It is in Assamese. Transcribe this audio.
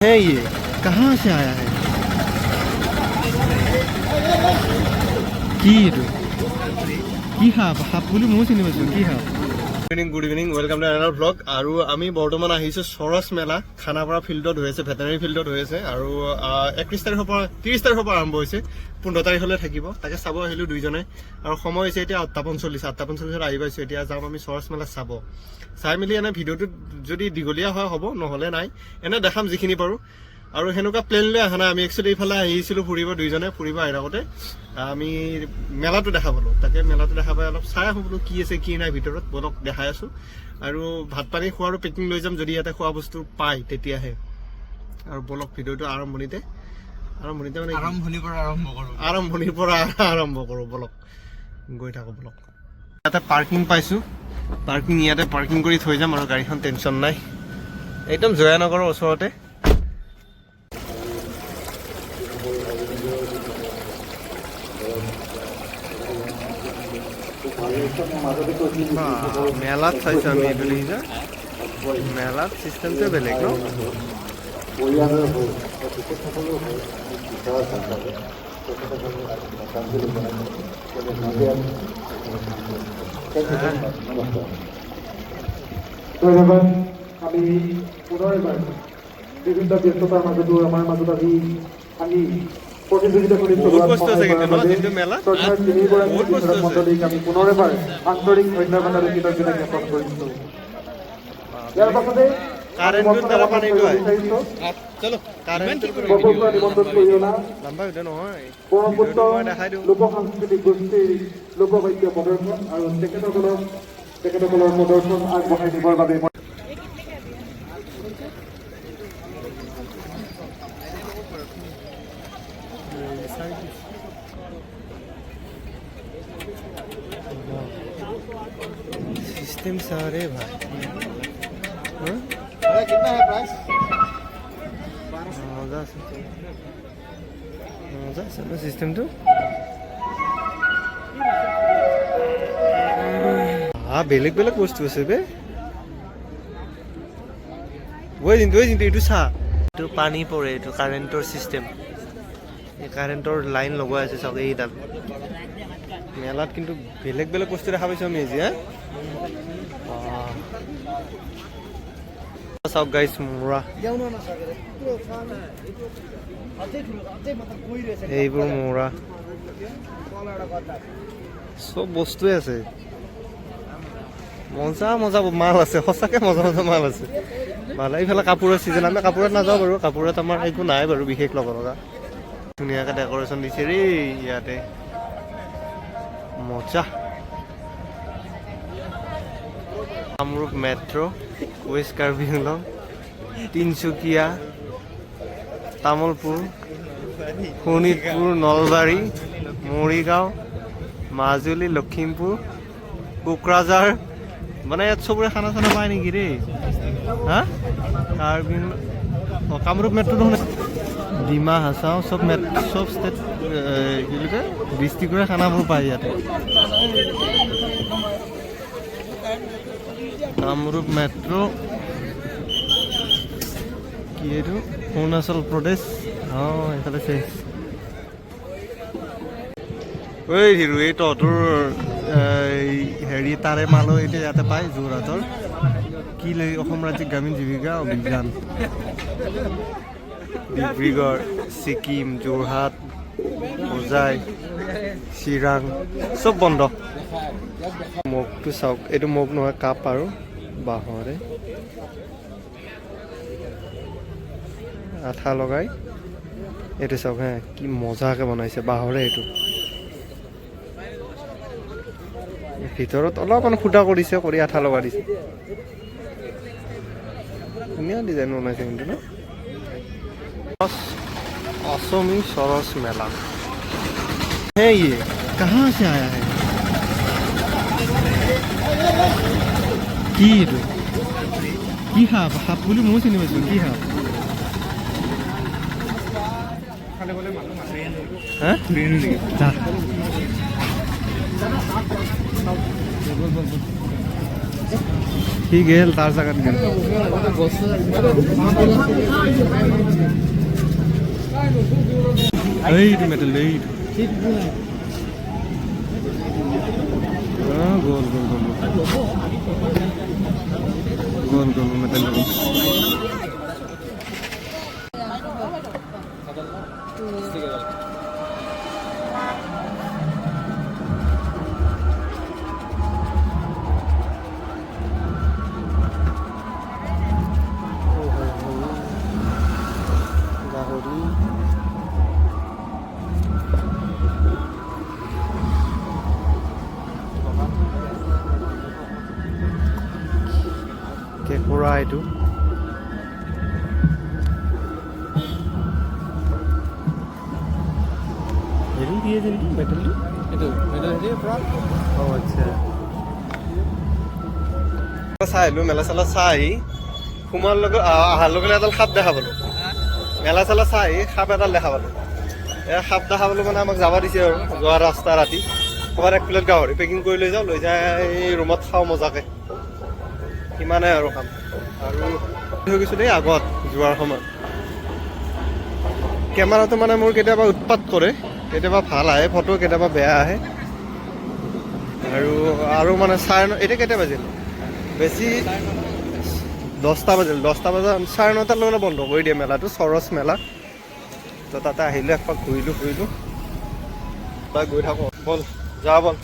है ये कहाँ से आया है কি সাপ সাপ বুলি ময়ো চিনি পাইছোঁ কি সাপ good evening welcome to another blog আৰু আমি বৰ্তমান আহিছোঁ চৰচ মেলা খানাপাৰা ফিল্ডত হৈ আছে ভেটেনাৰী ফিল্ডত হৈ আছে আৰু 31 তাৰিখৰ পৰা 30 তাৰিখৰ পৰা আৰম্ভ হৈছে 15 তাৰিখলৈ থাকিব তাকে চাব আহিলোঁ দুইজনে আৰু সময় হৈছে এতিয়া 8:45 আহি পাইছোঁ এতিয়া যাম আমি চৰচ মেলা চাব চাই মেলি এনে ভিডিঅ'টো যদি দীঘলীয়া হয় হ'ব নহ'লে নাই এনে দেখাম যিখিনি পাৰোঁ আৰু হেনেকুৱা প্লেন লৈ অহা নাই আমি একচুৱেলি এইফালে আহিছিলোঁ ফুৰিব দুইজনে ফুৰিব আহি থাকোঁতে আমি মেলাটো দেখা পালোঁ তাকে মেলাটো দেখা পাই অলপ চাই আহোঁ বোলো কি আছে কি নাই ভিতৰত বলক দেখাই আছোঁ আৰু ভাত পানী খোৱাৰো পেকিং লৈ যাম যদি ইয়াতে খোৱা বস্তু পায় তেতিয়াহে আৰু বলক ভিডিঅ'টো আৰম্ভণিতে মানে আৰম্ভণিৰ পৰা আৰম্ভ কৰোঁ বলক গৈ থাকোঁ বলক ইয়াতে পাৰ্কিং পাইছোঁ ইয়াতে পাৰ্কিং কৰি থৈ যাম আৰু গাড়ীখন টেনশ্যন নাই একদম জয়ানগৰৰ ওচৰতে মেলাত চাইছোঁ আমি এইটো দেখিছা মেলাত চিষ্টেমটোৱে বেলেগ ন আমি পুনৰ এবাৰ বিভিন্ন ব্যস্ততাৰ মাজতো আমাৰ মাজত আমি প্ৰতিযোগিতা কৰি মণ্ডলীক আমি পুনৰ এবাৰ আন্তৰিক ধন্যবাদ আৰু কৃতজ্ঞতা জ্ঞাপন কৰিছোঁ ইয়াৰ পাছতে লোক সাংস্কৃতিক গোষ্ঠীৰ লোকবাদ্য প্ৰদৰ্শন আৰু তেখেতসকলৰ প্ৰদৰ্শন আগবঢ়াই দিবৰ বাবে सिस्टम सारे भाई कितना है प्राइस मजा से ना सिस्टम तो বেলেগ বস্তু আছে বে ওই দিন এইটো চা এইটো পানী পৰে এইটো কাৰেণ্টৰ চিষ্টেম এই কাৰেণ্টৰ লাইন লগোৱা আছে চাওক এইডাল মেলাত কিন্তু বেলেগ বস্তু দেখা পাইছোঁ আমি আজি চাওক গাইছ মোৰা এইবোৰ মোৰা চব বস্তুৱে আছে মজা মাল আছে সঁচাকৈ মজা মাল আছে ভাল এইফালে কাপোৰৰ চিজন আমি কাপোৰত নাযাওঁ বাৰু কাপোৰত আমাৰ একো নাই বাৰু বিশেষ ল'ব লগা ধুনীয়াকৈ ডেক'ৰেশ্যন দিছে ৰে ইয়াতে মজা কামৰূপ মেট্ৰ' ৱেষ্ট কাৰ্বি আংলং তিনিচুকীয়া তামোলপুৰ শোণিতপুৰ নলবাৰী মৰিগাঁও মাজুলী লখিমপুৰ কোকৰাঝাৰ মানে ইয়াত চবৰে খানা চানা পায় নেকি ৰে হা কাৰ্বি কামৰূপ মেট্ৰ' নহয় ডিমা হাছাও চব ষ্টেট কি বুলি কয় ডিষ্ট্ৰিক্টৰে খানাবোৰ পায় ইয়াতে কামৰূপ মেট্ৰ' কি এইটো অৰুণাচল প্ৰদেশ এইফালে চেঞ্জ ঐ হিৰো এই তহঁতৰ হেৰি তাৰে মালো এতিয়া ইয়াতে পায় যোৰহাটৰ কি লৈ অসম ৰাজ্যিক গ্ৰামীণ জীৱিকা অভিযান ডিব্ৰুগড় ছিকিম যোৰহাট হোজাই চিৰাং চব বন্ধ মগটো চাওক এইটো মগ নহয় কাপ আৰু বাঁহৰে আঠা লগাই এইটো চাওক হে কি মজাকৈ বনাইছে বাঁহৰে এইটো ভিতৰত অলপমান ফুটা কৰিছে কৰি আঠা লগাই দিছে ধুনীয়া ডিজাইন বনাইছে কিন্তু ন असमी सरस मेला है ये कहाँ से आया है কি সাপ সাপ বুলি ময়ো চিনি পাইছোঁ কি সাপ হা সি গেল তাৰ জাগাত গেল এইটো মেটেল এইটো গ'ল গ'ল গ'ল গ'ল গ'ল মেটেল গ'ল কেঁকুৰা এইটো হেৰি দিয়ে যে নেকি মেটেলটো আচ্ছা চাই আহিলোঁ মেলা চেলা চাই আহি সোমোৱাৰ লগত অহাৰ লগে লগে এডাল সাপ দেখা পালোঁ মেলা চেলা চাই আহি সাপ এডাল দেখা পালোঁ সাপ দেখা পালোঁ মানে আমাক যাব দিছে আৰু যোৱা ৰাস্তা ৰাতি ক'ৰবাত 1 প্লেট গাহৰি পেকিং কৰি লৈ যাওঁ লৈ যাই ৰুমত খাওঁ মজাকৈ সিমানেই আৰু কাম আৰু হৈ গৈছোঁ দেই আগত যোৱাৰ সময়ত কেমেৰাটো মানে মোৰ কেতিয়াবা উৎপাত কৰে কেতিয়াবা ভাল আহে ফটো কেতিয়াবা বেয়া আহে আৰু মানে এতিয়া কেতিয়া বাজিল বেছি 10টা বাজিল 10টা বজাত 9:30 মানে বন্ধ কৰি দিয়ে মেলাটো চৰচ মেলা তো তাতে আহিলোঁ একপাক ঘূৰিলোঁ তাত গৈ থাকোঁ বল যা বল